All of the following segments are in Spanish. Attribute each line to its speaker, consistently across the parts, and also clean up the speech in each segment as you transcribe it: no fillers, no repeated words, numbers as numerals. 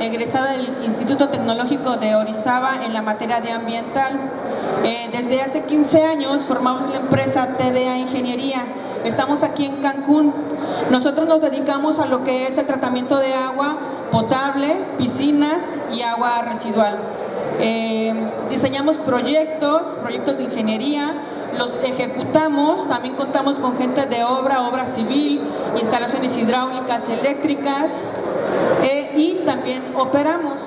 Speaker 1: egresada del Instituto Tecnológico de Orizaba en la materia de ambiental. Desde hace 15 años formamos la empresa TDA Ingeniería. Estamos aquí en Cancún. Nosotros nos dedicamos a lo que es el tratamiento de agua potable, piscinas y agua residual. Diseñamos proyectos de ingeniería, los ejecutamos, también contamos con gente de obra civil, instalaciones hidráulicas y eléctricas, y también operamos.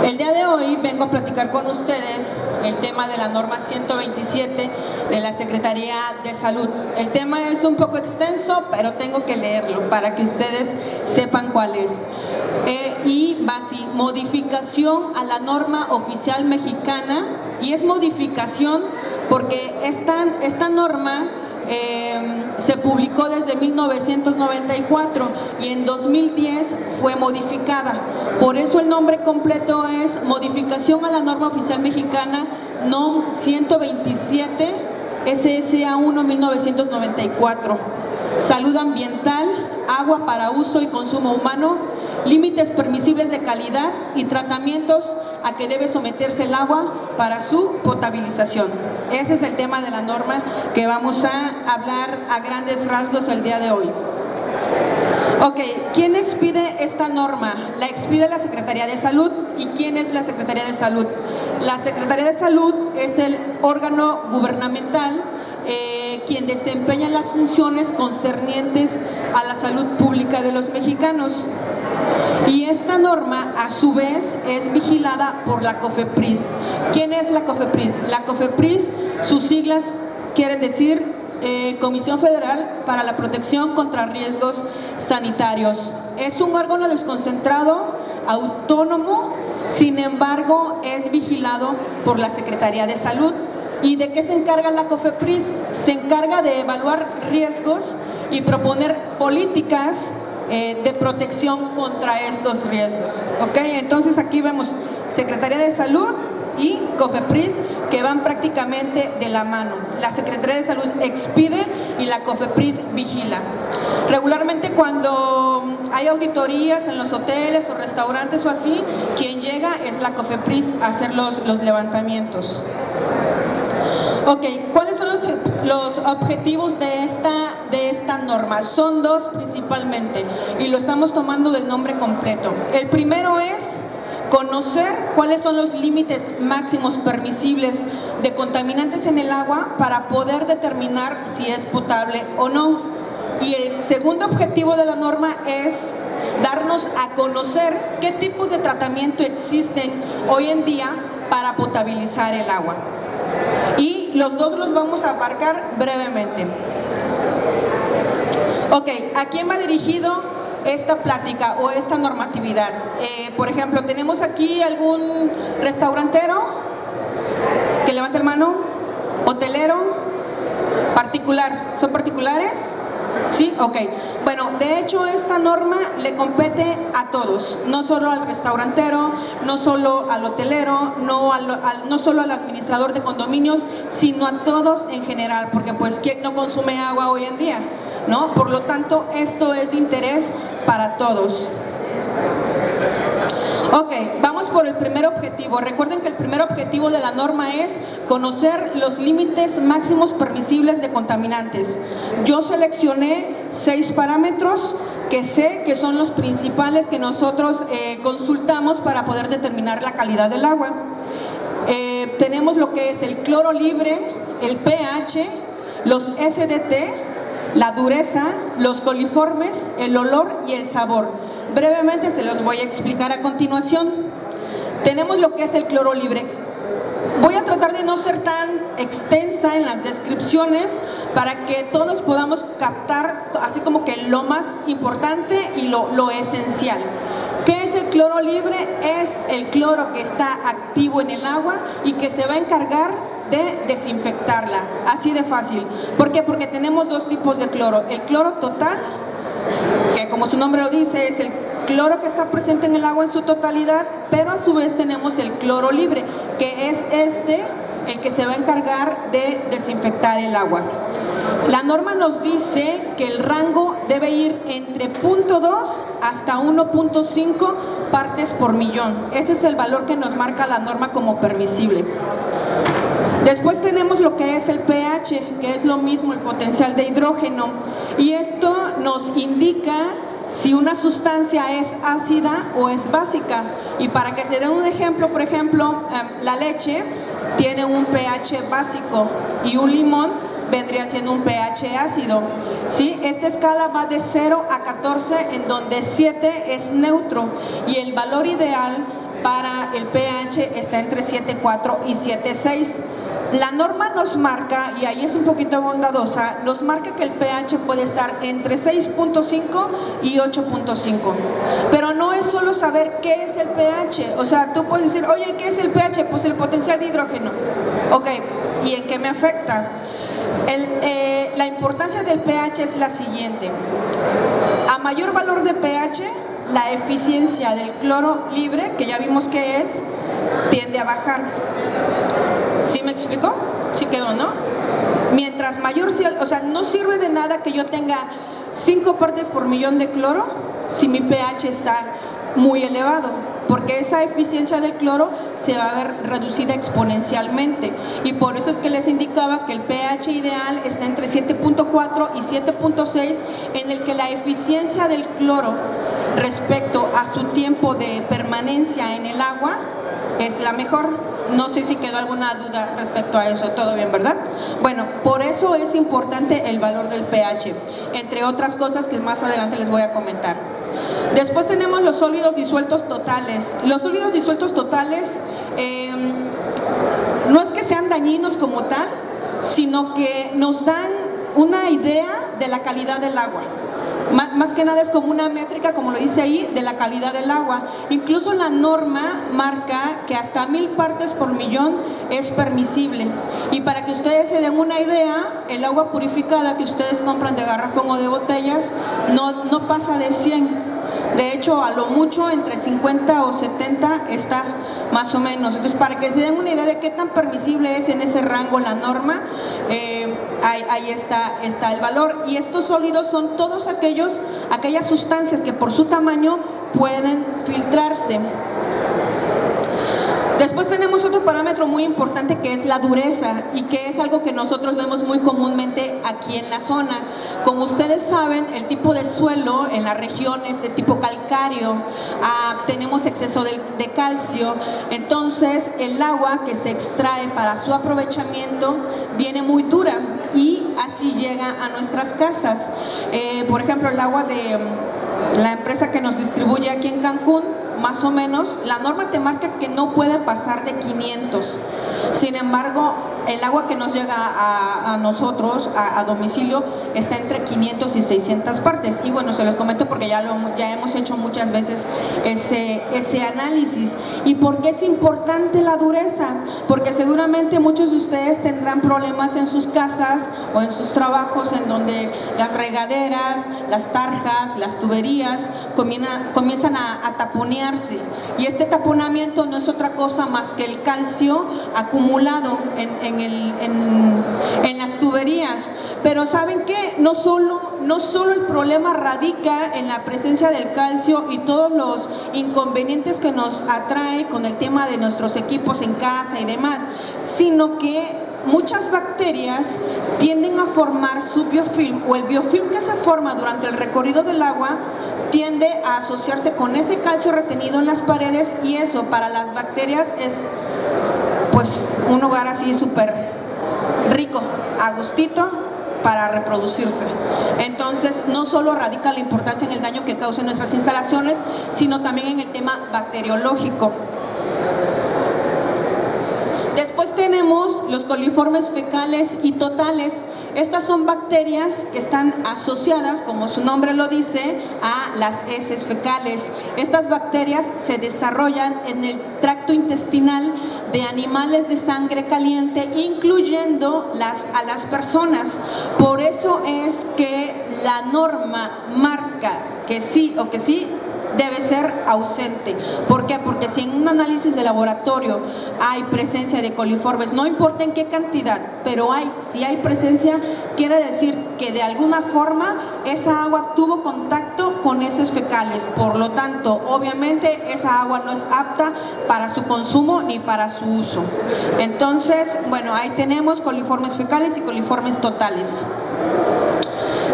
Speaker 1: El día de hoy vengo a platicar con ustedes el tema de la norma 127 de la Secretaría de Salud. El tema es un poco extenso, pero tengo que leerlo para que ustedes sepan cuál es. Y va así: modificación a la norma oficial mexicana, y es modificación porque esta norma se publicó desde 1994 y en 2010 fue modificada. Por eso el nombre completo es Modificación a la Norma Oficial Mexicana NOM 127 SSA 1 1994. Salud ambiental, agua para uso y consumo humano, límites permisibles de calidad y tratamientos a que debe someterse el agua para su potabilización. Ese es el tema de la norma que vamos a hablar a grandes rasgos el día de hoy. Ok, ¿quién expide esta norma? La expide la Secretaría de Salud. ¿Y quién es la Secretaría de Salud? La Secretaría de Salud es el órgano gubernamental quien desempeña las funciones concernientes a la salud pública de los mexicanos. Y esta norma, a su vez, es vigilada por la COFEPRIS. ¿Quién es la COFEPRIS? La COFEPRIS, sus siglas quieren decir Comisión Federal para la Protección contra Riesgos Sanitarios. Es un órgano desconcentrado, autónomo, sin embargo, es vigilado por la Secretaría de Salud. ¿Y de qué se encarga la COFEPRIS? Se encarga de evaluar riesgos y proponer políticas de protección contra estos riesgos. ¿Ok? Entonces aquí vemos Secretaría de Salud y COFEPRIS, que van prácticamente de la mano. La Secretaría de Salud expide y la COFEPRIS vigila. Regularmente cuando hay auditorías en los hoteles o restaurantes o así, quien llega es la COFEPRIS a hacer los levantamientos. Ok, ¿cuáles son los objetivos de esta norma? Son dos principalmente, y lo estamos tomando del nombre completo. El primero es conocer cuáles son los límites máximos permisibles de contaminantes en el agua para poder determinar si es potable o no. Y el segundo objetivo de la norma es darnos a conocer qué tipos de tratamiento existen hoy en día para potabilizar el agua. Y los dos los vamos a abarcar brevemente. Ok, ¿a quién va dirigido esta plática o esta normatividad? Por ejemplo, ¿tenemos aquí algún restaurantero? Que levante la mano. ¿Hotelero? ¿Particular? ¿Son particulares? ¿Sí? Ok. Bueno, de hecho esta norma le compete a todos, no solo al restaurantero, no solo al hotelero, no solo al administrador de condominios, sino a todos en general, porque pues ¿quién no consume agua hoy en día? ¿No? Por lo tanto, esto es de interés para todos. Ok, vamos por el primer objetivo. Recuerden que el primer objetivo de la norma es conocer los límites máximos permisibles de contaminantes. Yo seleccioné 6 parámetros que sé que son los principales que nosotros consultamos para poder determinar la calidad del agua. Tenemos lo que es el cloro libre, el pH, los SDT, la dureza, los coliformes, el olor y el sabor. Brevemente se los voy a explicar a continuación. Tenemos lo que es el cloro libre. Voy a tratar de no ser tan extensa en las descripciones para que todos podamos captar así como que lo más importante y lo esencial. ¿Qué es el cloro libre? Es el cloro que está activo en el agua y que se va a encargar de desinfectarla, así de fácil. ¿Por qué? Porque tenemos dos tipos de cloro: el cloro total, que como su nombre lo dice es el cloro que está presente en el agua en su totalidad, pero a su vez tenemos el cloro libre, que es el que se va a encargar de desinfectar el agua. La norma nos dice que el rango debe ir entre 0.2 hasta 1.5 partes por millón. Ese es el valor que nos marca la norma como permisible. Después tenemos lo que es el pH, que es lo mismo, el potencial de hidrógeno, y esto nos indica si una sustancia es ácida o es básica. Y para que se dé un ejemplo, por ejemplo, la leche tiene un pH básico y un limón vendría siendo un pH ácido, ¿sí? Esta escala va de 0 a 14, en donde 7 es neutro, y el valor ideal para el pH está entre 7.4 y 7.6. La norma nos marca, y ahí es un poquito bondadosa, nos marca que el pH puede estar entre 6.5 y 8.5. Pero no es solo saber qué es el pH. O sea, tú puedes decir, oye, ¿qué es el pH? Pues el potencial de hidrógeno. Ok, ¿y en qué me afecta? La importancia del pH es la siguiente. A mayor valor de pH, la eficiencia del cloro libre, que ya vimos que es, tiende a bajar. ¿Sí me explicó? ¿Sí quedó, no? Mientras mayor sea, o sea, no sirve de nada que yo tenga 5 partes por millón de cloro si mi pH está muy elevado, porque esa eficiencia del cloro se va a ver reducida exponencialmente, y por eso es que les indicaba que el pH ideal está entre 7.4 y 7.6, en el que la eficiencia del cloro respecto a su tiempo de permanencia en el agua es la mejor. No sé si quedó alguna duda respecto a eso, todo bien, ¿verdad? Bueno, por eso es importante el valor del pH, entre otras cosas que más adelante les voy a comentar. Después tenemos los sólidos disueltos totales. Los sólidos disueltos totales no es que sean dañinos como tal, sino que nos dan una idea de la calidad del agua. Más que nada es como una métrica, como lo dice ahí, de la calidad del agua. Incluso la norma marca que hasta 1000 partes por millón es permisible. Y para que ustedes se den una idea, el agua purificada que ustedes compran de garrafón o de botellas no pasa de 100. De hecho, a lo mucho entre 50 o 70 está más o menos. Entonces, para que se den una idea de qué tan permisible es en ese rango la norma, ahí está el valor. Y estos sólidos son todos aquellas sustancias que por su tamaño pueden filtrarse. Después tenemos otro parámetro muy importante, que es la dureza, y que es algo que nosotros vemos muy comúnmente aquí en la zona. Como ustedes saben, el tipo de suelo en las regiones de tipo calcáreo, tenemos exceso de calcio, entonces el agua que se extrae para su aprovechamiento viene muy dura, y así llega a nuestras casas. Por ejemplo, el agua de la empresa que nos distribuye aquí en Cancún, más o menos, la norma te marca que no puede pasar de 500. Sin embargo, el agua que nos llega a nosotros, a domicilio, está entre 500 y 600 partes. Y bueno, se los comento porque ya hemos hecho muchas veces ese análisis. ¿Y por qué es importante la dureza? Porque seguramente muchos de ustedes tendrán problemas en sus casas o en sus trabajos, en donde las regaderas, las tarjas, las tuberías comienzan a taponearse. Y este taponamiento no es otra cosa más que el calcio acumulado en las tuberías. Pero ¿saben qué? No solo el problema radica en la presencia del calcio y todos los inconvenientes que nos atrae con el tema de nuestros equipos en casa y demás, sino que muchas bacterias tienden a formar su biofilm, o el biofilm que se forma durante el recorrido del agua tiende a asociarse con ese calcio retenido en las paredes, y eso para las bacterias es pues un hogar así súper rico, a gustito, para reproducirse. Entonces, no solo radica la importancia en el daño que causan nuestras instalaciones, sino también en el tema bacteriológico. Después tenemos los coliformes fecales y totales. Estas son bacterias que están asociadas, como su nombre lo dice, a las heces fecales. Estas bacterias se desarrollan en el tracto intestinal de animales de sangre caliente, incluyendo a las personas. Por eso es que la norma marca que sí o que sí debe ser ausente. ¿Por qué? Porque si en un análisis de laboratorio hay presencia de coliformes, no importa en qué cantidad, pero si hay presencia, quiere decir que de alguna forma esa agua tuvo contacto con heces fecales. Por lo tanto, obviamente esa agua no es apta para su consumo ni para su uso. Entonces, bueno, ahí tenemos coliformes fecales y coliformes totales.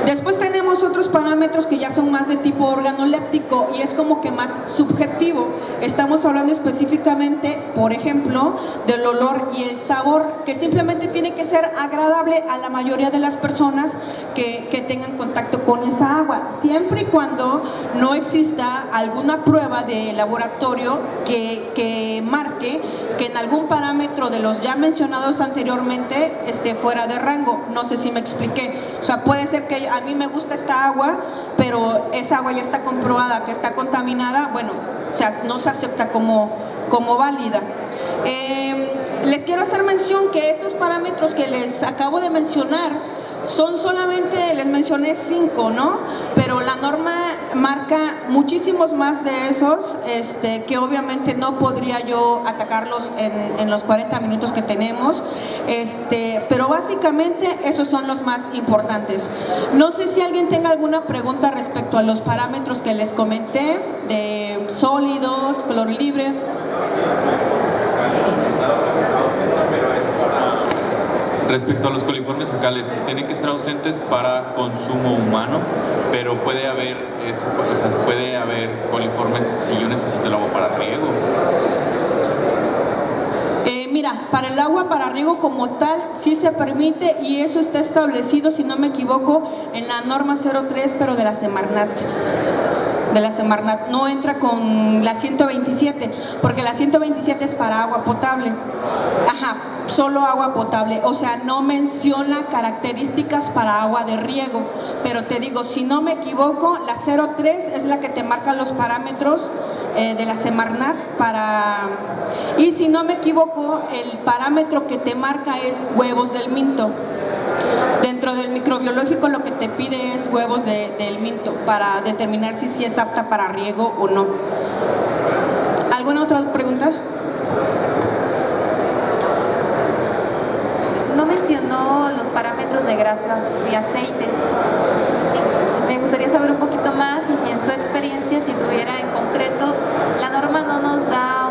Speaker 1: Después tenemos otros parámetros que ya son más de tipo organoléptico y es como que más subjetivo. Estamos hablando específicamente, por ejemplo, del olor y el sabor, que simplemente tiene que ser agradable a la mayoría de las personas que tengan contacto con esa agua, siempre y cuando no exista alguna prueba de laboratorio que marque que en algún parámetro de los ya mencionados anteriormente esté fuera de rango. No sé si me expliqué. O sea, puede ser que a mí me gusta esta agua, pero esa agua ya está comprobada que está contaminada, bueno, o sea, no se acepta como válida. Les quiero hacer mención que estos parámetros que les acabo de mencionar son solamente, les mencioné 5, ¿no? Pero la norma marca muchísimos más de esos, que obviamente no podría yo atacarlos en los 40 minutos que tenemos, pero básicamente esos son los más importantes. No sé si alguien tenga alguna pregunta respecto a los parámetros que les comenté, de sólidos, cloro libre.
Speaker 2: Respecto a los coliformes fecales, tienen que estar ausentes para consumo humano, pero puede haber coliformes si yo necesito el agua para riego.
Speaker 1: Mira, para el agua para riego como tal sí se permite y eso está establecido, si no me equivoco, en la norma 03, pero de la Semarnat. No entra con la 127, porque la 127 es para agua potable. Ajá, solo agua potable, o sea, no menciona características para agua de riego, pero te digo, si no me equivoco, la 03 es la que te marca los parámetros de la Semarnat y si no me equivoco, el parámetro que te marca es huevos del minto. Dentro del microbiológico lo que te pide es huevos del minto para determinar si es apta para riego o no. ¿Alguna otra pregunta?
Speaker 3: No mencionó los parámetros de grasas y aceites. Me gustaría saber un poquito más y si en su experiencia, si tuviera en concreto, la norma no nos da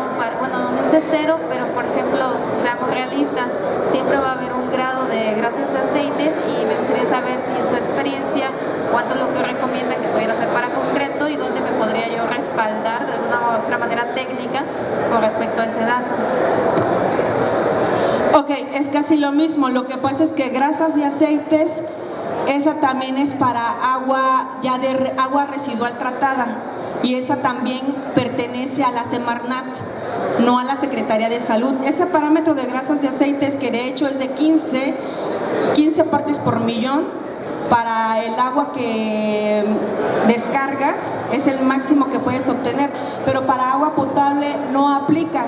Speaker 3: nos dice 0, pero por ejemplo, seamos realistas, siempre va a haber un grado de grasas y aceites y me gustaría saber si en su experiencia, cuánto es lo que recomienda que pudiera ser para concreto y dónde me podría yo respaldar de alguna u otra manera técnica con respecto a ese dato.
Speaker 1: Ok, es casi lo mismo, lo que pasa es que grasas y aceites, esa también es para agua residual tratada y esa también pertenece a la Semarnat, no a la Secretaría de Salud. Ese parámetro de grasas y aceites, que de hecho es de 15 partes por millón, para el agua que descargas es el máximo que puedes obtener, pero para agua potable no aplica.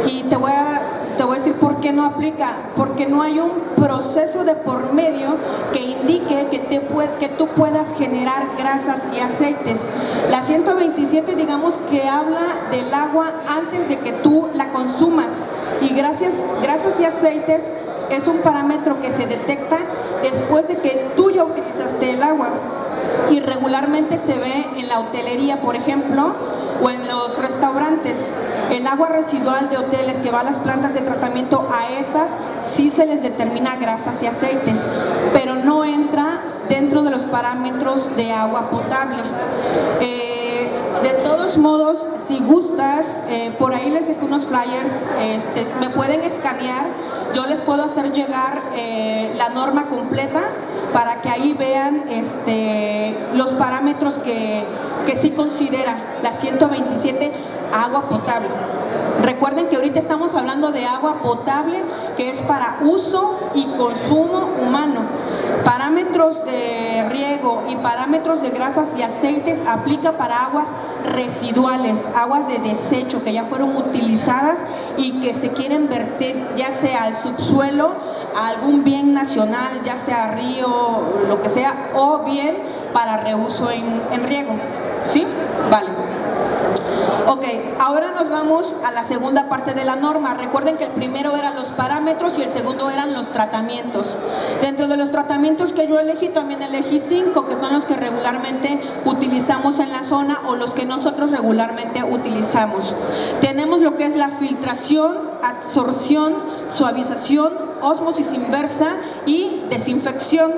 Speaker 1: Y te voy a decir por qué no aplica, porque no hay un proceso de por medio que indique que tú puedas generar grasas y aceites. La 127, digamos que habla del agua antes de que tú la consumas, y grasas y aceites es un parámetro que se detecta después de que tú ya utilizaste el agua, y regularmente se ve en la hotelería, por ejemplo, o en los restaurantes. El agua residual de hoteles que va a las plantas de tratamiento, a esas sí se les determina grasas y aceites, pero no entra dentro de los parámetros de agua potable. De todos modos, si gustas, por ahí les dejo unos flyers, me pueden escanear, yo les puedo hacer llegar la norma completa para que ahí vean los parámetros que sí considera la 127 agua potable. Recuerden que ahorita estamos hablando de agua potable, que es para uso y consumo humano. Parámetros de riego y parámetros de grasas y aceites aplica para aguas residuales, aguas de desecho que ya fueron utilizadas y que se quieren verter ya sea al subsuelo, a algún bien nacional, ya sea río, lo que sea, o bien para reuso en riego, ¿sí? Vale. Ok, ahora nos vamos a la segunda parte de la norma. Recuerden que el primero eran los parámetros y el segundo eran los tratamientos. Dentro de los tratamientos que yo elegí, también elegí 5, que son los que regularmente utilizamos en la zona o los que nosotros regularmente utilizamos. Tenemos lo que es la filtración, absorción, suavización, ósmosis inversa y desinfección.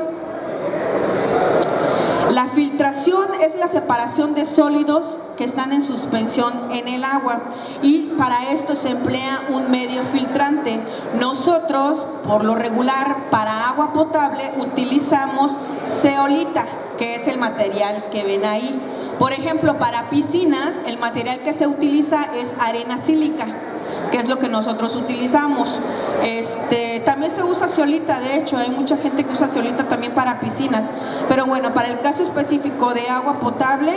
Speaker 1: La filtración es la separación de sólidos que están en suspensión en el agua y para esto se emplea un medio filtrante. Nosotros, por lo regular, para agua potable utilizamos zeolita, que es el material que ven ahí. Por ejemplo, para piscinas, el material que se utiliza es arena sílica, que es lo que nosotros utilizamos. También se usa zeolita, de hecho, hay mucha gente que usa zeolita también para piscinas, pero bueno, para el caso específico de agua potable,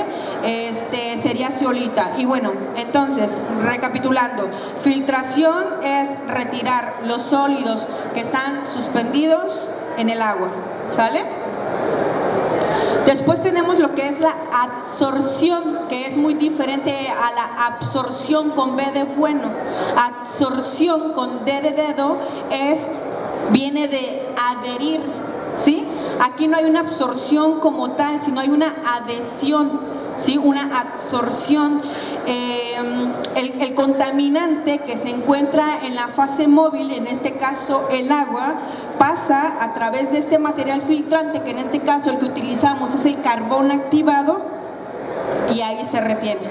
Speaker 1: sería zeolita. Y bueno, entonces, recapitulando, filtración es retirar los sólidos que están suspendidos en el agua, ¿sale? Después tenemos lo que es la adsorción, que es muy diferente a la absorción con B de bueno. Absorción con D de dedo viene de adherir, ¿sí? Aquí no hay una absorción como tal, sino hay una adhesión, ¿sí? Una absorción. El contaminante que se encuentra en la fase móvil, en este caso el agua, pasa a través de este material filtrante, que en este caso el que utilizamos es el carbón activado, y ahí se retiene,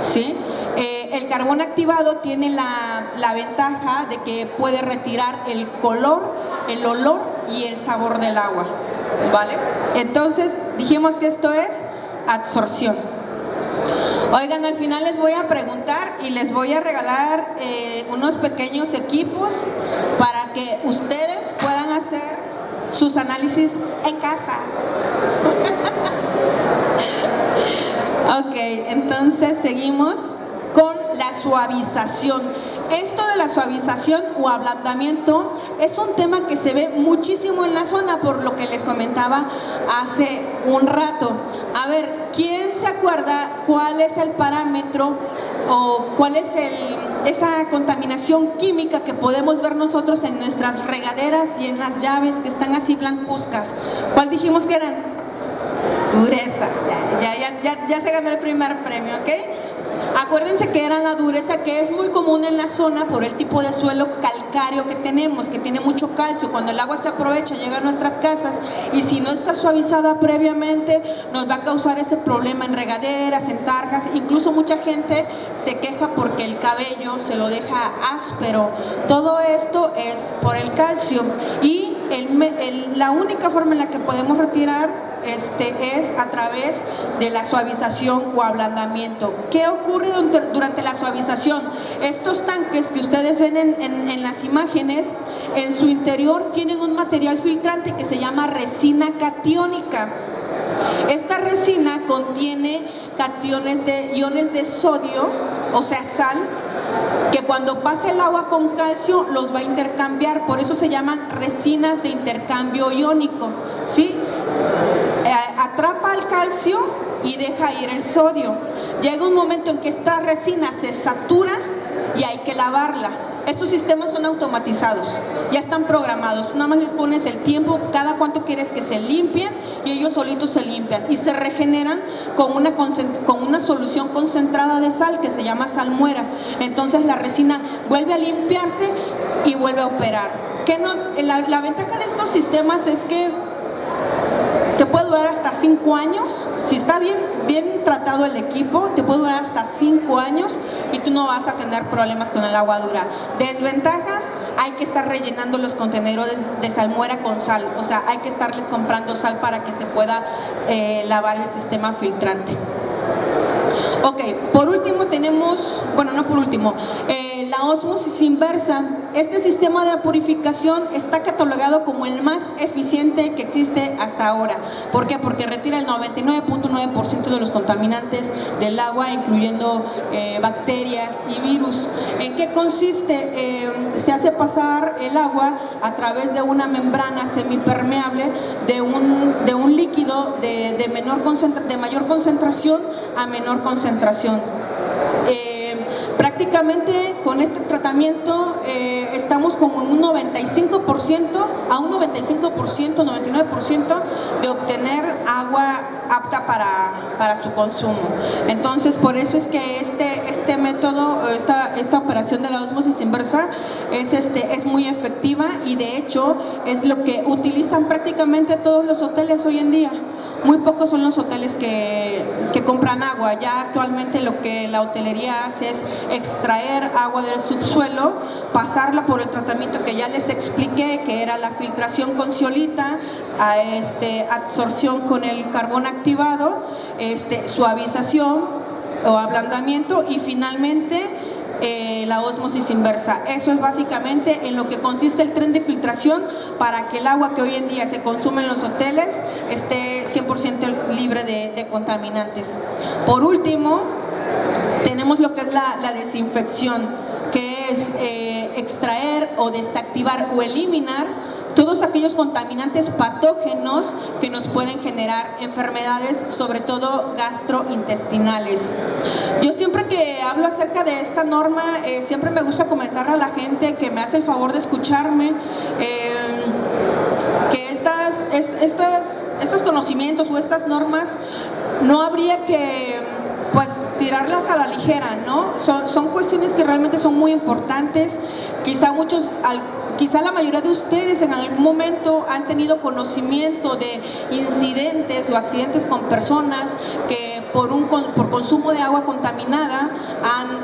Speaker 1: ¿sí? El carbón activado tiene la ventaja de que puede retirar el color, el olor y el sabor del agua, ¿vale? Entonces dijimos que esto es absorción. Oigan, al final les voy a preguntar y les voy a regalar unos pequeños equipos para que ustedes puedan hacer sus análisis en casa. Ok, entonces seguimos con la suavización. Esto de la suavización o ablandamiento es un tema que se ve muchísimo en la zona, por lo que les comentaba hace un rato. A ver, ¿quién se acuerda cuál es el parámetro o cuál es esa contaminación química que podemos ver nosotros en nuestras regaderas y en las llaves que están así blancuzcas? ¿Cuál dijimos que eran? Dureza. Ya se ganó el primer premio, ¿ok? Acuérdense que era la dureza, que es muy común en la zona por el tipo de suelo calcáreo que tenemos, que tiene mucho calcio. Cuando el agua se aprovecha, llega a nuestras casas y si no está suavizada previamente, nos va a causar ese problema en regaderas, en tarjas. Incluso mucha gente se queja porque el cabello se lo deja áspero. Todo esto es por el calcio y la única forma en la que podemos retirar es a través de la suavización o ablandamiento. ¿Qué ocurre durante la suavización? Estos tanques que ustedes ven en las imágenes, en su interior tienen un material filtrante que se llama resina catiónica. Esta resina contiene iones de sodio, o sea sal, que cuando pase el agua con calcio los va a intercambiar, por eso se llaman resinas de intercambio iónico, ¿sí? Atrapa el calcio y deja ir el sodio. Llega un momento en que esta resina se satura y hay que lavarla. Estos sistemas son automatizados, ya están programados. Tú nada más les pones el tiempo, cada cuánto quieres que se limpien y ellos solitos se limpian y se regeneran con una solución concentrada de sal que se llama salmuera. Entonces la resina vuelve a limpiarse y vuelve a operar. La ventaja de estos sistemas es que te puede durar hasta 5 años, si está bien tratado el equipo, te puede durar hasta 5 años y tú no vas a tener problemas con el agua dura. Desventajas, hay que estar rellenando los contenedores de salmuera con sal, o sea, hay que estarles comprando sal para que se pueda lavar el sistema filtrante. Ok, por último tenemos, bueno, no por último, la la ósmosis inversa. Este sistema de purificación está catalogado como el más eficiente que existe hasta ahora. ¿Por qué? Porque retira el 99.9% de los contaminantes del agua, incluyendo bacterias y virus. ¿En qué consiste? Se hace pasar el agua a través de una membrana semipermeable de un líquido de mayor concentración a menor concentración. Prácticamente con este tratamiento estamos como en un 95%, a un 95%, 99% de obtener agua apta para su consumo. Entonces, por eso es que este método, esta operación de la ósmosis inversa es muy efectiva, y de hecho es lo que utilizan prácticamente todos los hoteles hoy en día. Muy pocos son los hoteles que compran agua. Ya actualmente lo que la hotelería hace es extraer agua del subsuelo, pasarla por el tratamiento que ya les expliqué, que era la filtración con zeolita, absorción con el carbón activado, suavización o ablandamiento, y finalmente la ósmosis inversa. Eso es básicamente en lo que consiste el tren de filtración para que el agua que hoy en día se consume en los hoteles esté 100% libre de contaminantes. Por último, tenemos lo que es la desinfección, que es extraer o desactivar o eliminar todos aquellos contaminantes patógenos que nos pueden generar enfermedades, sobre todo gastrointestinales. Yo siempre que hablo acerca de esta norma, siempre me gusta comentarle a la gente que me hace el favor de escucharme, que estos conocimientos o estas normas no habría que tirarlas a la ligera, ¿no? Son cuestiones que realmente son muy importantes. Quizá la mayoría de ustedes en algún momento han tenido conocimiento de incidentes o accidentes con personas que por consumo de agua contaminada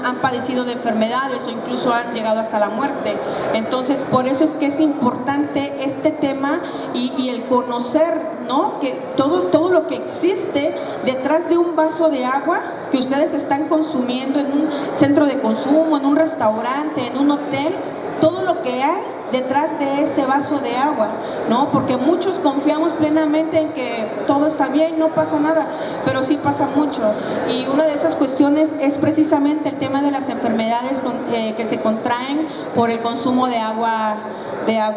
Speaker 1: han padecido de enfermedades o incluso han llegado hasta la muerte. Entonces, por eso es que es importante este tema y el conocer, ¿no?, que todo lo que existe detrás de un vaso de agua que ustedes están consumiendo en un centro de consumo, en un restaurante, en un hotel, todo lo que hay detrás de ese vaso de agua, ¿no? Porque muchos confiamos plenamente en que todo está bien, no pasa nada, pero sí pasa mucho. Y una de esas cuestiones es precisamente el tema de las enfermedades que se contraen por el consumo de agua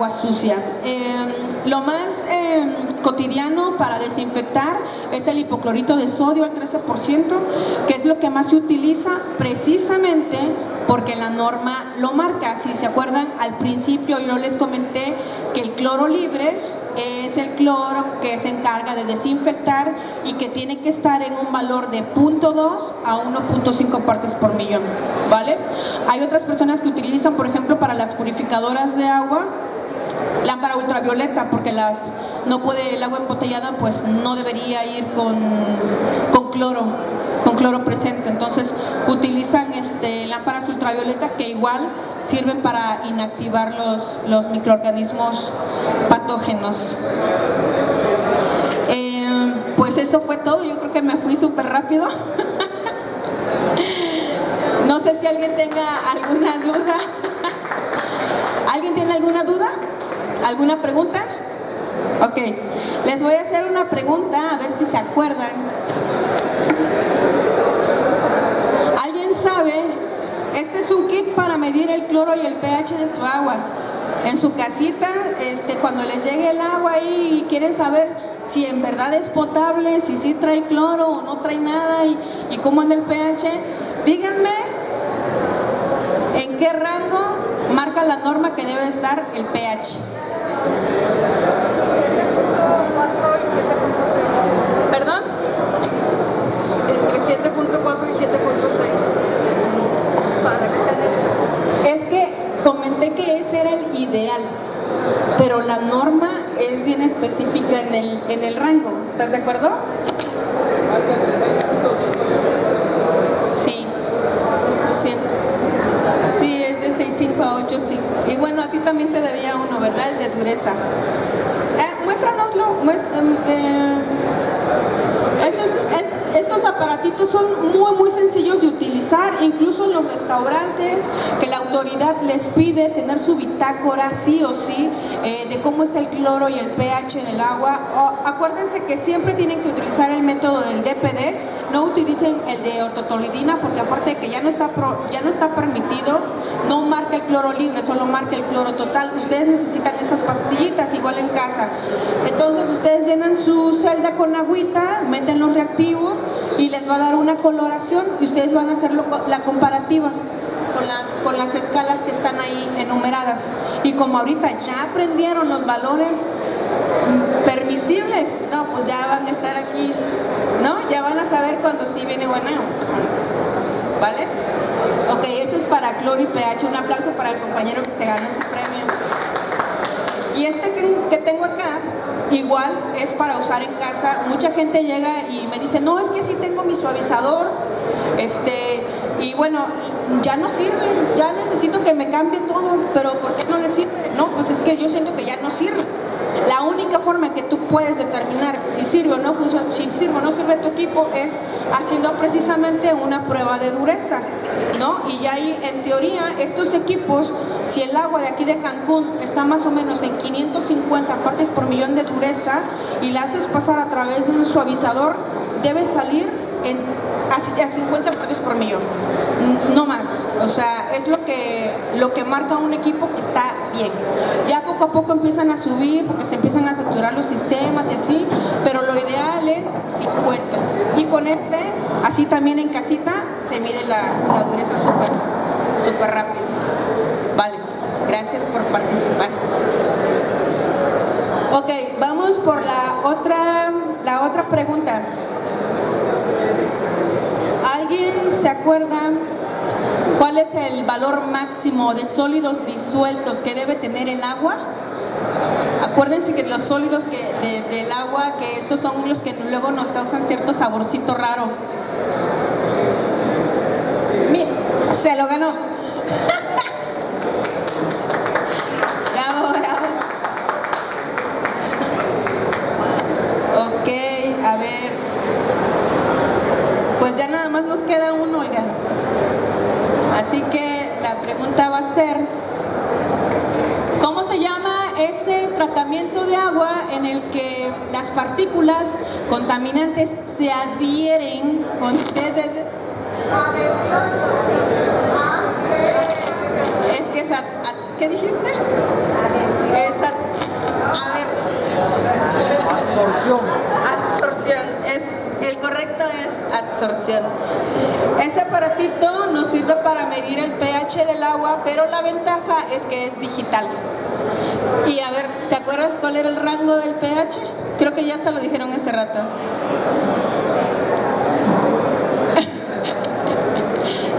Speaker 1: sucia. Lo más cotidiano para desinfectar es el hipoclorito de sodio al 13%, que es lo que más se utiliza precisamente porque la norma lo marca. Si se acuerdan, al principio yo les comenté que el cloro libre es el cloro que se encarga de desinfectar y que tiene que estar en un valor de 0.2 a 1.5 partes por millón, ¿vale? Hay otras personas que utilizan, por ejemplo, para las purificadoras de agua, lámpara ultravioleta, porque el agua embotellada pues no debería ir con cloro presente. Entonces utilizan lámparas ultravioleta que igual sirven para inactivar los microorganismos patógenos. Pues eso fue todo. Yo creo que me fui súper rápido. No sé si alguien tenga alguna duda. ¿Alguien tiene alguna duda? ¿Alguna pregunta? Ok, les voy a hacer una pregunta, a ver si se acuerdan. ¿Alguien sabe? Este es un kit para medir el cloro y el pH de su agua. En su casita, cuando les llegue el agua ahí y quieren saber si en verdad es potable, si sí trae cloro o no trae nada y cómo anda el pH, díganme en qué rango marca la norma que debe estar el pH. ¿Perdón?
Speaker 4: Entre 7.4 y 7.6.
Speaker 1: Es que comenté que ese era el ideal, pero la norma es bien específica en el rango. ¿Estás de acuerdo? Sí, lo siento. Sí, es de 6.5 a 8.5. Y bueno, a ti también te debía uno, ¿verdad? El de dureza. Muéstranoslo. Estos aparatitos aparatos son muy sencillos de utilizar, incluso en los restaurantes, que la autoridad les pide tener su bitácora sí o sí de cómo es el cloro y el pH del agua. Acuérdense que siempre tienen que utilizar el método del DPD, no utilicen el de ortotolidina, porque aparte de que ya no está permitido, no marca el cloro libre, solo marca el cloro total. Ustedes necesitan estas pastillitas igual en casa. Entonces ustedes llenan su celda con agüita, meten los reactivos y les va a dar una coloración y ustedes van a hacer la comparativa con las escalas que están ahí enumeradas. Y como ahorita ya aprendieron los valores permisibles, no, pues ya van a estar aquí, ¿no? Ya van a saber cuando sí viene buena, ¿vale? Ok, ese es para cloro y pH. Un aplauso para el compañero que se ganó ese premio. Y este que tengo acá, igual es para usar en casa. Mucha gente llega y me dice, no, es que sí tengo mi suavizador, y bueno, ya no sirve, ya necesito que me cambie todo, pero ¿por qué no le sirve? No, pues es que yo siento que ya no sirve. La única forma en que tú puedes determinar si sirve o no funciona, si sirve o no sirve tu equipo, es haciendo precisamente una prueba de dureza, ¿no? Y ya ahí, en teoría, estos equipos, si el agua de aquí de Cancún está más o menos en 550 partes por millón de dureza y la haces pasar a través de un suavizador, debe salir a 50 partes por millón, no más. O sea, es lo que marca un equipo que está bien. Ya poco a poco empiezan a subir porque se empiezan a saturar los sistemas y así, pero lo ideal es 50. Y con así también en casita, se mide la dureza súper rápido. Vale, gracias por participar. Ok, vamos por la otra pregunta. ¿Alguien se acuerda cuál es el valor máximo de sólidos disueltos que debe tener el agua? Acuérdense que los sólidos del agua, que estos son los que luego nos causan cierto saborcito raro. Mira, se lo ganó. Bravo, bravo. Ok, a ver. Pues ya nada más nos queda uno, oigan. Así que la pregunta va a ser, ¿cómo se llama ese tratamiento de agua en el que las partículas contaminantes se adhieren con Es que esa, ¿qué dijiste? A ver. Absorción. El correcto es absorción. Este aparatito nos sirve para medir el pH del agua, pero la ventaja es que es digital. Y a ver, ¿te acuerdas cuál era el rango del pH? Creo que ya hasta lo dijeron hace rato.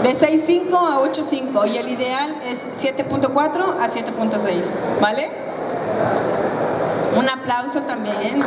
Speaker 1: De 6.5 a 8.5 y el ideal es 7.4 a 7.6, ¿vale? Un aplauso también.